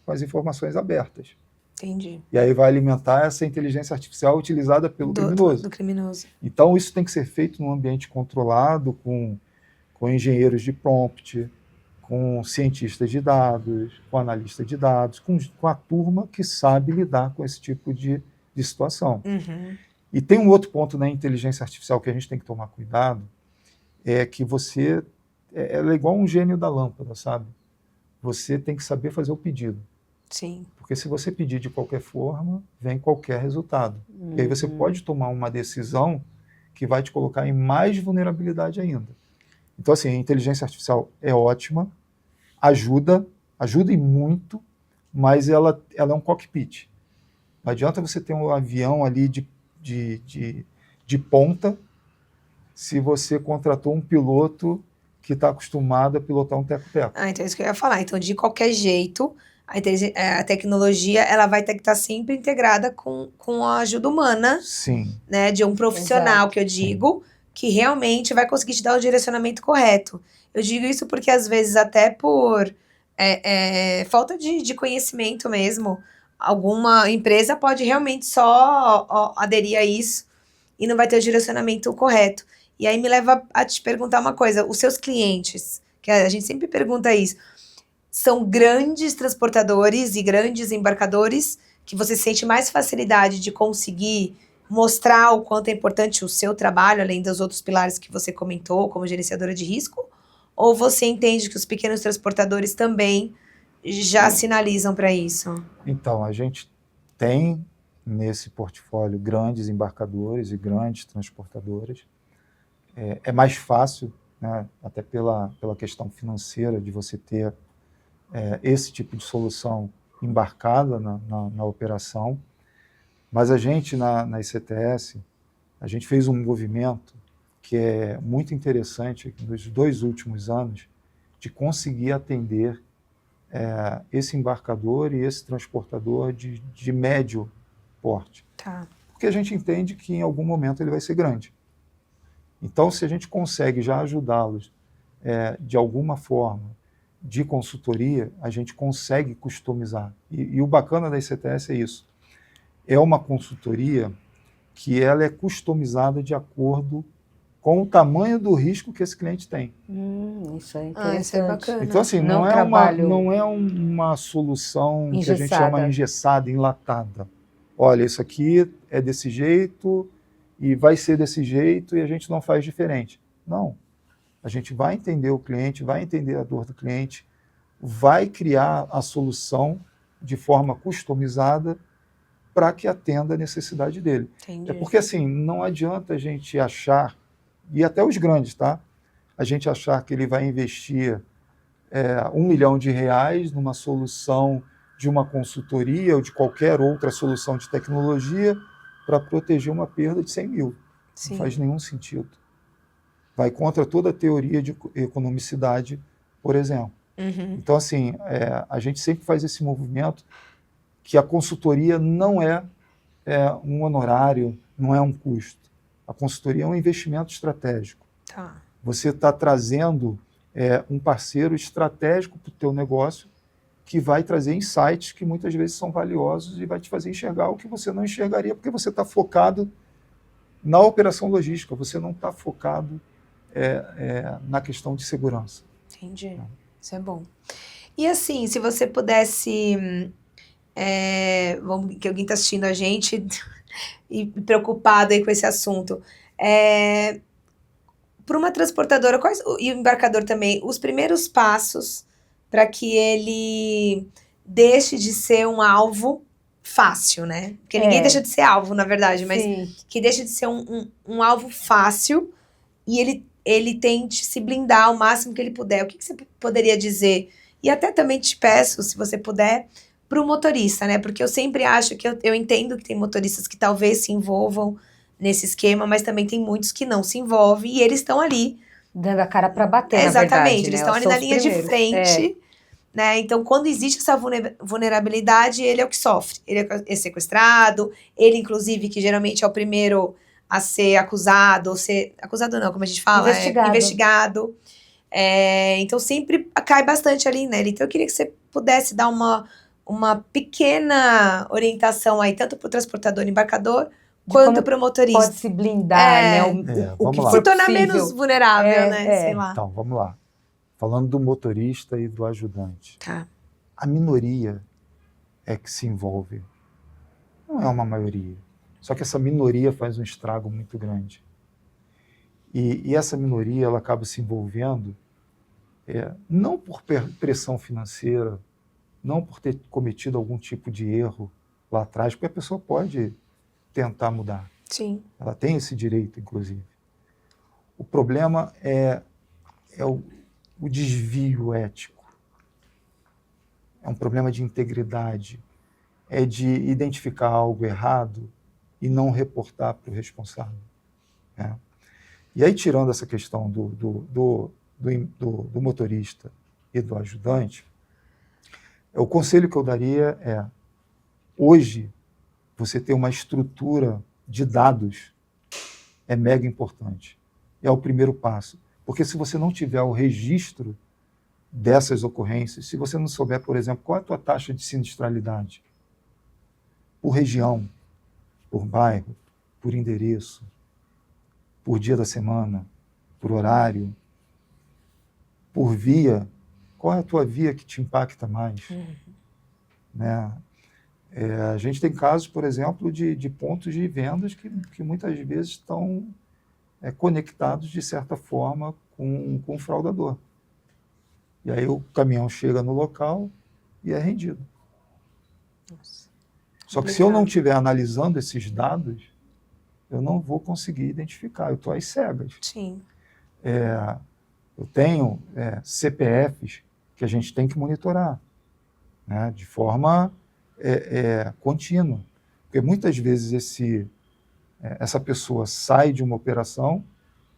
as informações abertas. Entendi. E aí vai alimentar essa inteligência artificial utilizada pelo criminoso. Do criminoso. Então, isso tem que ser feito num ambiente controlado, com engenheiros de prompt, com cientistas de dados, com analista de dados, com a turma que sabe lidar com esse tipo de situação. E tem um outro ponto na inteligência artificial que a gente tem que tomar cuidado, é que ela é igual um gênio da lâmpada, sabe? Você tem que saber fazer o pedido. Sim. Porque se você pedir de qualquer forma, vem qualquer resultado. E aí você pode tomar uma decisão que vai te colocar em mais vulnerabilidade ainda. Então, assim, a inteligência artificial é ótima, ajuda e muito, mas ela é um cockpit. Não adianta você ter um avião ali de ponta se você contratou um piloto que está acostumado a pilotar um teco-teco. Então é isso que eu ia falar. Então, de qualquer jeito, a tecnologia ela vai ter que estar sempre integrada com a ajuda humana. Sim. Né, de um profissional, que eu digo, que realmente vai conseguir te dar o direcionamento correto. Eu digo isso porque, às vezes, até por falta de conhecimento mesmo, alguma empresa pode realmente só aderir a isso e não vai ter o direcionamento correto. E aí me leva a te perguntar uma coisa, os seus clientes, que a gente sempre pergunta isso, são grandes transportadores e grandes embarcadores que você sente mais facilidade de conseguir mostrar o quanto é importante o seu trabalho, além dos outros pilares que você comentou, como gerenciadora de risco? Ou você entende que os pequenos transportadores também já sinalizam para isso? Então, a gente tem nesse portfólio grandes embarcadores e grandes transportadoras. É mais fácil, né, até pela questão financeira, de você ter esse tipo de solução embarcada na operação. Mas a gente, na ICTS, a gente fez um movimento que é muito interessante nos 2 últimos anos, de conseguir atender esse embarcador e esse transportador de médio porte. Tá. Porque a gente entende que em algum momento ele vai ser grande. Então, se a gente consegue já ajudá-los de alguma forma, de consultoria, a gente consegue customizar. E o bacana da ICTS é isso. É uma consultoria que ela é customizada de acordo com o tamanho do risco que esse cliente tem. Isso é interessante. Isso é bacana. Então, assim, não é uma solução que a gente chama engessada, enlatada. Olha, isso aqui é desse jeito e vai ser desse jeito e a gente não faz diferente. Não. A gente vai entender o cliente, vai entender a dor do cliente, vai criar a solução de forma customizada para que atenda a necessidade dele. Entendi. É porque, assim, não adianta a gente achar, e até os grandes, tá? A gente achar que ele vai investir R$ 1 milhão numa solução de uma consultoria ou de qualquer outra solução de tecnologia para proteger uma perda de 100 mil. Sim. Não faz nenhum sentido. Vai contra toda a teoria de economicidade, por exemplo. Uhum. Então, assim, a gente sempre faz esse movimento que a consultoria não é um honorário, não é um custo. A consultoria é um investimento estratégico. Tá. Você está trazendo um parceiro estratégico para o teu negócio que vai trazer insights que muitas vezes são valiosos e vai te fazer enxergar o que você não enxergaria, porque você está focado na operação logística, você não está focado na questão de segurança. Entendi. Isso é bom. E assim, se você pudesse... que alguém está assistindo a gente e preocupado aí com esse assunto. Para uma transportadora, e o embarcador também, os primeiros passos para que ele deixe de ser um alvo fácil, né? Porque ninguém deixa de ser alvo, na verdade, mas Sim. que deixa de ser um alvo fácil e ele tente se blindar ao máximo que ele puder. O que você poderia dizer? E até também te peço, se você puder, para o motorista, né? Porque eu sempre acho que eu entendo que tem motoristas que talvez se envolvam nesse esquema, mas também tem muitos que não se envolvem e eles estão ali. Dando a cara para bater, Exatamente, na verdade, eles né? estão ali na linha de frente. Né? Então, quando existe essa vulnerabilidade, ele é o que sofre. Ele é sequestrado, ele, inclusive, que geralmente é o primeiro a ser acusado, ou ser... Acusado não, como a gente fala? Investigado. Então, sempre cai bastante ali nele. Então, eu queria que você pudesse dar uma pequena orientação aí, tanto para o transportador embarcador, quanto para o motorista. Pode se blindar, né? O que vamos for se tornar possível. menos vulnerável, né? Sei lá. Então, vamos lá. Falando do motorista e do ajudante. Tá. A minoria é que se envolve. Não é uma maioria. Só que essa minoria faz um estrago muito grande. E essa minoria ela acaba se envolvendo não por pressão financeira, não por ter cometido algum tipo de erro lá atrás, porque a pessoa pode tentar mudar. Sim. Ela tem esse direito, inclusive. O problema é o desvio ético. É um problema de integridade. É de identificar algo errado e não reportar para o responsável. Né? E aí, tirando essa questão do motorista e do ajudante, o conselho que eu daria hoje, você ter uma estrutura de dados é mega importante. É o primeiro passo. Porque se você não tiver o registro dessas ocorrências, se você não souber, por exemplo, qual é a tua taxa de sinistralidade, por região, por bairro, por endereço, por dia da semana, por horário, por via, qual é a tua via que te impacta mais? Né? A gente tem casos, por exemplo, de pontos de vendas que muitas vezes estão conectados, de certa forma, com o fraudador. E aí o caminhão chega no local e é rendido. Nossa. Só que se eu não estiver analisando esses dados, eu não vou conseguir identificar, eu estou às cegas. Sim. Eu tenho CPFs que a gente tem que monitorar, né, de forma contínua. Porque muitas vezes essa pessoa sai de uma operação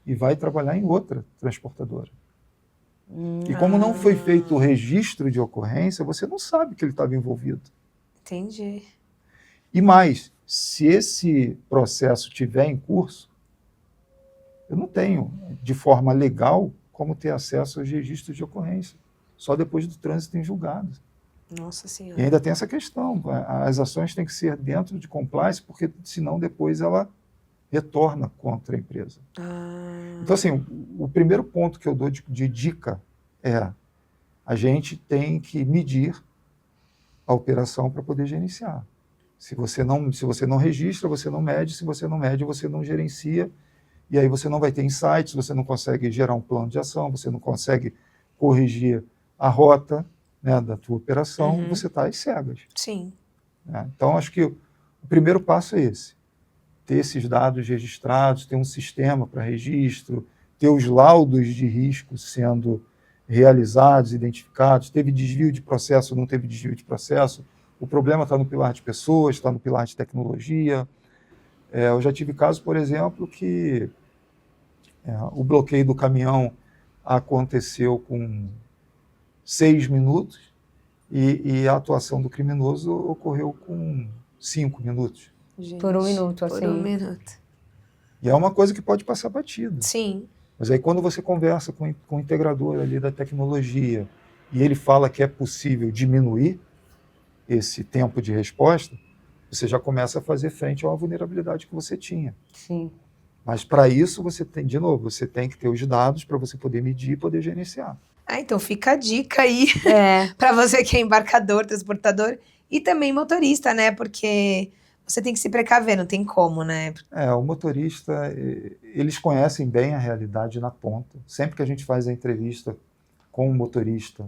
e vai trabalhar em outra transportadora. E como não foi feito o registro de ocorrência, você não sabe que ele estava envolvido. Entendi. E mais, se esse processo estiver em curso, eu não tenho, de forma legal, como ter acesso aos registros de ocorrência. Só depois do trânsito em julgado. Nossa Senhora. E ainda tem essa questão. As ações têm que ser dentro de compliance, porque senão depois ela retorna contra a empresa. Então, assim, o primeiro ponto que eu dou de dica a gente tem que medir a operação para poder gerenciar. Se você não registra, você não mede. Se você não mede, você não gerencia. E aí você não vai ter insights, você não consegue gerar um plano de ação, você não consegue corrigir a rota, né, da tua operação, Uhum. você está às cegas. Sim. Né? Então, acho que o primeiro passo é esse. Ter esses dados registrados, ter um sistema para registro, ter os laudos de risco sendo realizados, identificados, teve desvio de processo, não teve desvio de processo, o problema está no pilar de pessoas, está no pilar de tecnologia. Eu já tive casos, por exemplo, que o bloqueio do caminhão aconteceu com 6 minutos e a atuação do criminoso ocorreu com 5 minutos. Gente, Por 1 minuto, Por assim. 1 minuto. E é uma coisa que pode passar batido. Sim. Mas aí quando você conversa com o integrador ali da tecnologia e ele fala que é possível diminuir esse tempo de resposta, você já começa a fazer frente a uma vulnerabilidade que você tinha. Sim. Mas para isso você tem, de novo, você tem que ter os dados para você poder medir e poder gerenciar. Então fica a dica aí É, para você que é embarcador, transportador e também motorista, né? Porque você tem que se precaver, não tem como, né? O motorista, eles conhecem bem a realidade na ponta. Sempre que a gente faz a entrevista com o motorista,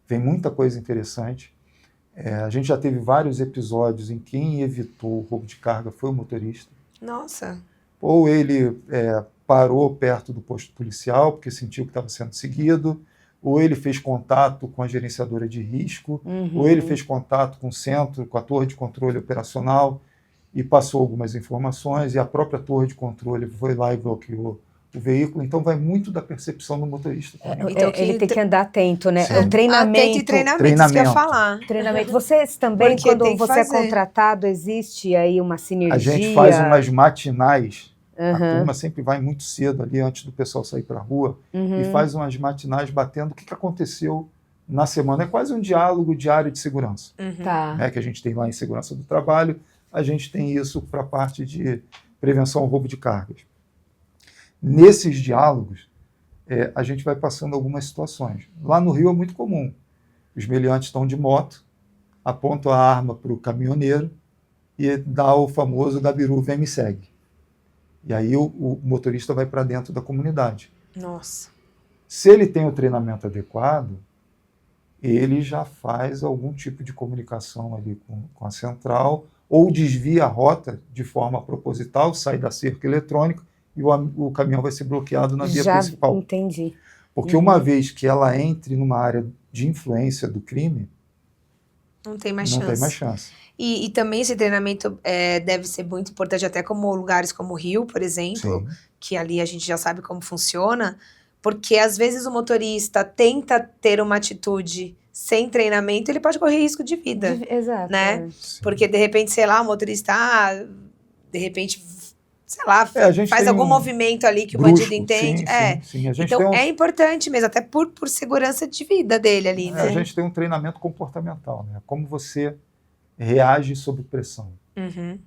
vem muita coisa interessante. A gente já teve vários episódios em que quem evitou o roubo de carga foi o motorista. Nossa. Ou ele parou perto do posto policial porque sentiu que estava sendo seguido, ou ele fez contato com a gerenciadora de risco, ou ele fez contato com o centro, com a torre de controle operacional e passou algumas informações, e a própria torre de controle foi lá e bloqueou o veículo. Então vai muito da percepção do motorista também. Então, ele tem que andar atento, né? Sim. O treinamento. Atento e treinamento, isso que eu ia falar. Treinamento. Vocês também, Porque quando tem que você é fazer. contratado, existe aí uma sinergia? A gente faz umas matinais, a Uhum. turma sempre vai muito cedo ali, antes do pessoal sair para a rua, e faz umas matinais batendo o que aconteceu na semana. É quase um diálogo diário de segurança, Tá. que a gente tem lá em segurança do trabalho, a gente tem isso para a parte de prevenção ao roubo de cargas. Nesses diálogos, a gente vai passando algumas situações. Lá no Rio é muito comum. Os meliantes estão de moto, apontam a arma para o caminhoneiro e dá o famoso Gabiru, vem me segue. E aí o motorista vai para dentro da comunidade. Nossa. Se ele tem o treinamento adequado, ele já faz algum tipo de comunicação ali com a central, ou desvia a rota de forma proposital, sai da cerca eletrônica e o caminhão vai ser bloqueado na via principal. Entendi. Porque uma vez que ela entre numa área de influência do crime, Não tem mais não chance. tem mais chance. E também esse treinamento deve ser muito importante, até como lugares como o Rio, por exemplo, Sim. que ali a gente já sabe como funciona, porque às vezes o motorista tenta ter uma atitude sem treinamento, ele pode correr risco de vida, Exato. né? é. Sim. Porque de repente, sei lá, o motorista, de repente, sei lá, A gente faz tem algum um movimento ali que o brusco, bandido entende. Sim. A gente Então tem um, é importante mesmo, até por segurança de vida dele ali, a né? gente tem um treinamento comportamental, né? Como você reage sob pressão. Uhum,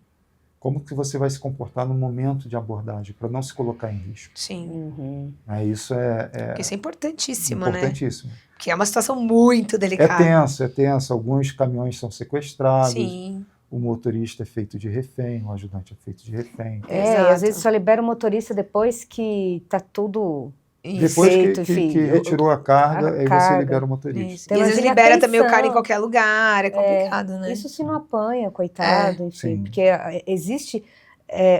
Como que você vai se comportar no momento de abordagem, para não se colocar em risco. sim. Uhum. Isso é Isso é importantíssimo, né? importantíssimo. Porque é uma situação muito É delicada. tenso. Alguns caminhões são sequestrados, Sim. o motorista é feito de refém, o ajudante é feito de refém. E Exato. às vezes só libera o motorista depois que tá tudo... Isso. Depois Feito, que enfim, retirou a carga, aí você carga. libera o motorista. Isso. Então, E às vezes imagina a libera também o cara em tensão. qualquer lugar, é complicado, né? Isso se não apanha, coitado, enfim. Sim. Porque existe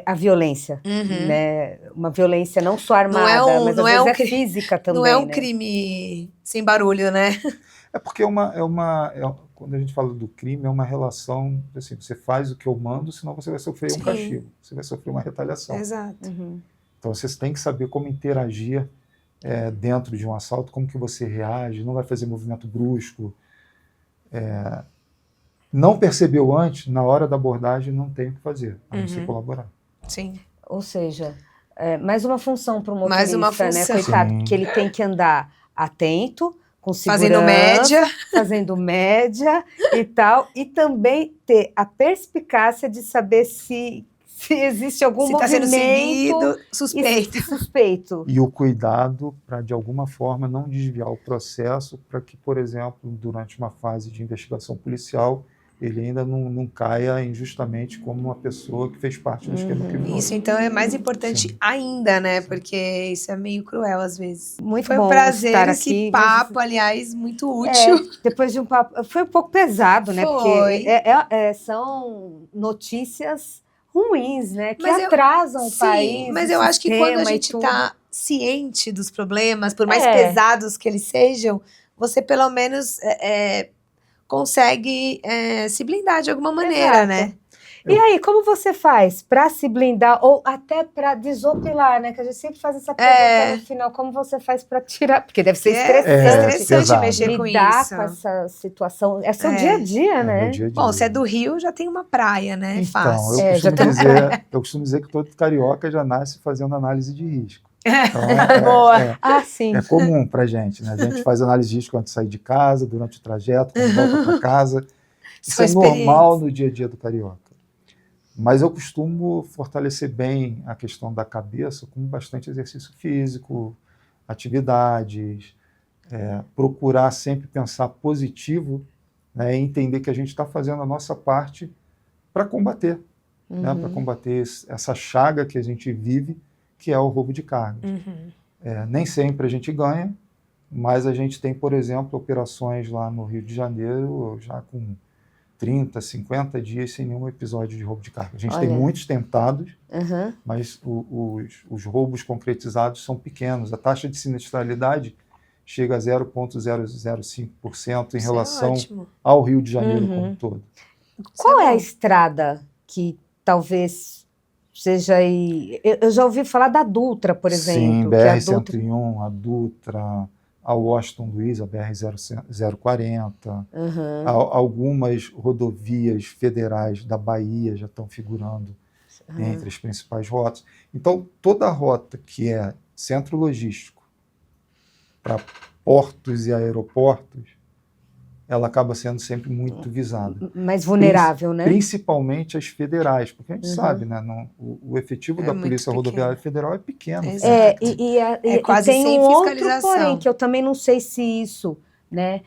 a violência, Uhum. né? Uma violência não só armada, mas às não é vezes um é cri- física também, Não é um né? crime sem barulho, né? É porque quando a gente fala do crime, é uma relação, assim, você faz o que eu mando, senão você vai sofrer Sim. um castigo, você vai sofrer uma retaliação. Exato. Uhum. Então você tem que saber como interagir dentro de um assalto, como que você reage, não vai fazer movimento brusco. Não percebeu antes, na hora da abordagem não tem o que fazer, a não ser Uhum. colaborar. Sim. Ou seja, mais uma função para o motorista, Mais uma né? função. Coitado, Sim. porque ele tem que andar atento, com segurança, Fazendo média. fazendo média e tal, e também ter a perspicácia de saber se existe algum Se está sendo movimento seguido, suspeito. suspeito. E o cuidado para, de alguma forma, não desviar o processo para que, por exemplo, durante uma fase de investigação policial, ele ainda não caia injustamente como uma pessoa que fez parte do esquema criminoso. Isso então é mais importante Sim. ainda, né? Porque isso é meio cruel às vezes. Muito Foi bom um prazer estar esse aqui, papo, aliás, muito útil. depois de um papo, foi um pouco pesado, né? Foi. Porque são notícias ruins, né? Que Mas eu- atrasam o Sim, país, mas o eu acho que quando a sistema e gente tudo. tá ciente dos problemas, por mais É. pesados que eles sejam, você pelo menos consegue se blindar de alguma maneira, Exato. né? E aí, como você faz para se blindar ou até para desopilar, né? Que a gente sempre faz essa pergunta no final, como você faz para tirar? Porque deve ser estressante pesado. mexer com lidar isso. com essa situação. É seu dia a dia, né? Meu dia a dia. Bom, se é do Rio, já tem uma praia, né? Então, Fácil. eu costumo dizer que todo carioca já nasce fazendo análise de risco. Então, Boa. Ah, sim. é comum pra gente, né? A gente faz análise de risco antes de sair de casa, durante o trajeto, quando volta para casa. Isso São é normal experientes. no dia a dia do carioca. Mas eu costumo fortalecer bem a questão da cabeça com bastante exercício físico, atividades, procurar sempre pensar positivo, né, e entender que a gente está fazendo a nossa parte para combater, né, para combater essa chaga que a gente vive, que é o roubo de cargas. Nem sempre a gente ganha, mas a gente tem, por exemplo, operações lá no Rio de Janeiro já com 30, 50 dias sem nenhum episódio de roubo de carga. A gente tem muitos tentados, mas os roubos concretizados são pequenos. A taxa de sinistralidade chega a 0,005% em relação ao Rio de Janeiro como um todo. Qual é a estrada que talvez seja aí... Eu já ouvi falar da Dutra, por exemplo. Sim, BR-101, a Dutra, a Washington Luiz, a BR-040, algumas rodovias federais da Bahia já estão figurando entre as principais rotas. Então, toda a rota que é centro logístico para portos e aeroportos, ela acaba sendo sempre muito visada. Mais vulnerável, né? Principalmente as federais, porque a gente sabe, né, o efetivo da Polícia Rodoviária Federal é pequeno. É quase tem sem um outro fiscalização. porém, que eu também não sei se isso, né,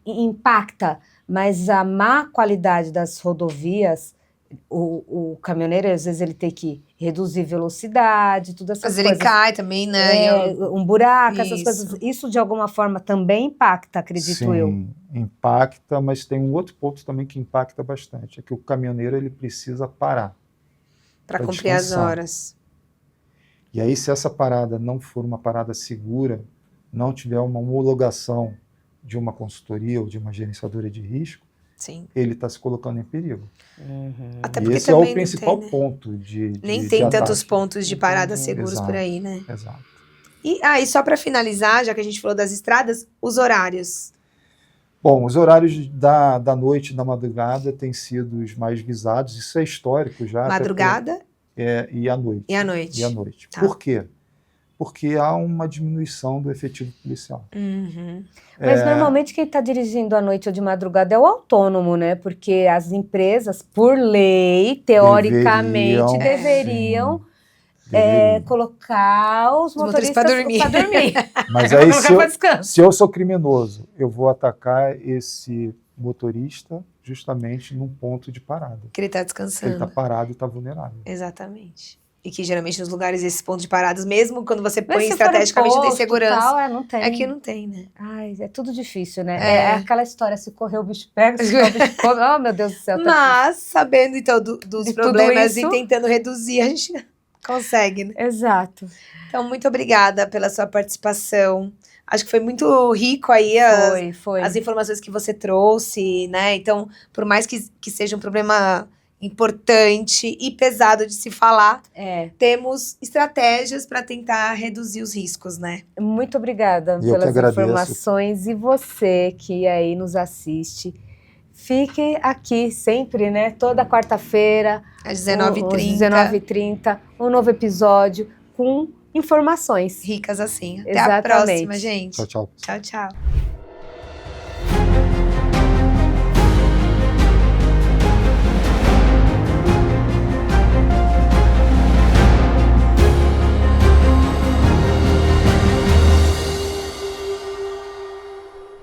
impacta, mas a má qualidade das rodovias, o caminhoneiro, às vezes, ele tem que reduzir velocidade, todas essas Mas coisas. ele cai também, né? Um buraco, essas coisas. Isso, de alguma forma, também impacta, acredito eu. Sim, impacta, mas tem um outro ponto também que impacta bastante, é que o caminhoneiro ele precisa parar. Para cumprir as horas. E aí, se essa parada não for uma parada segura, não tiver uma homologação de uma consultoria ou de uma gerenciadora de risco, ele está se colocando em perigo. Até e porque esse é o também principal não tem, né? ponto de Nem tem tantos ataque. pontos de parada seguros por aí, né? Exato. E só para finalizar, já que a gente falou das estradas, os horários. Bom, os horários da noite e da madrugada têm sido os mais visados, isso é histórico já. Madrugada? E à noite. E à noite. E à noite. Tá. Por quê? Porque há uma diminuição do efetivo policial. Mas normalmente quem está dirigindo à noite ou de madrugada é o autônomo, né? Porque as empresas, por lei, teoricamente, deveriam colocar os motoristas para dormir. Mas aí, se eu sou criminoso, eu vou atacar esse motorista justamente num ponto de parada. Que ele está descansando. Ele está parado e está vulnerável. Exatamente. E que geralmente nos lugares, esses pontos de paradas, mesmo quando você põe estrategicamente, tem segurança. Tal, não tem. Aqui não tem, né? Ai, é tudo difícil, né? É aquela história, se correr o bicho pega, se correr o bicho come. Oh, meu Deus do céu. Mas, sabendo então dos problemas isso, e tentando reduzir, a gente consegue, né? Exato. Então, muito obrigada pela sua participação. Acho que foi muito rico aí as informações que você trouxe, né? Então, por mais que seja um problema importante e pesado de se falar, temos estratégias para tentar reduzir os riscos, né? Muito obrigada pelas informações. E você que aí nos assiste, fique aqui sempre, né? Toda quarta-feira, às 19h30. 19h30, um novo episódio com informações ricas assim. Até Exatamente. a próxima, gente. Tchau, tchau. Tchau, tchau.